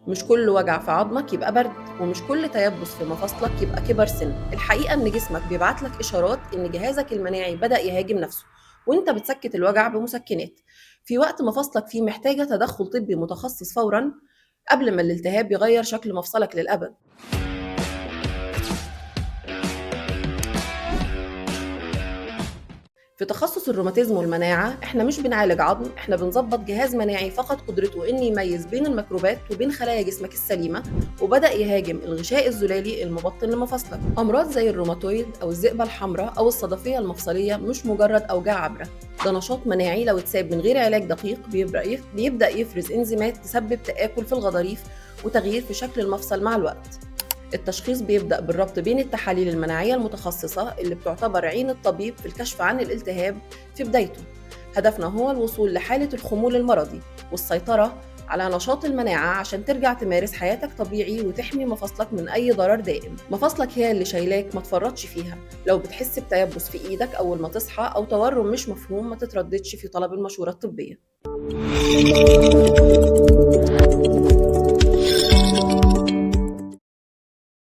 مش كل وجع في عظمك يبقى برد، ومش كل تيبس في مفاصلك يبقى كبر سن. الحقيقة إن جسمك بيبعت لك إشارات إن جهازك المناعي بدأ يهاجم نفسه، وإنت بتسكت الوجع بمسكنات. في وقت مفاصلك فيه محتاجة تدخل طبي متخصص فورا قبل ما الالتهاب يغير شكل مفصلك للأبد. في تخصص الروماتيزم والمناعة احنا مش بنعالج عظم، احنا بنظبط جهاز مناعي فقد قدرته انه يميز بين الميكروبات وبين خلايا جسمك السليمة، وبدأ يهاجم الغشاء الزلالي المبطن لمفاصلك. امراض زي الروماتويد او الذئبة الحمراء او الصدفية المفصلية مش مجرد اوجاع عابرة، ده نشاط مناعي لو اتساب من غير علاج دقيق بيبدأ يفرز انزيمات تسبب تآكل في الغضاريف وتغيير في شكل المفصل مع الوقت. التشخيص بيبدأ بالربط بين التحاليل المناعية المتخصصة اللي بتعتبر عين الطبيب في الكشف عن الالتهاب في بدايته. هدفنا هو الوصول لحالة الخمول المرضي والسيطرة على نشاط المناعة عشان ترجع تمارس حياتك طبيعي وتحمي مفاصلك من أي ضرر دائم. مفاصلك هي اللي شايلاك، ما تفرطش فيها. لو بتحس بتيبس في إيدك أول ما تصحى أو تورم مش مفهوم، ما تترددش في طلب المشورة الطبية.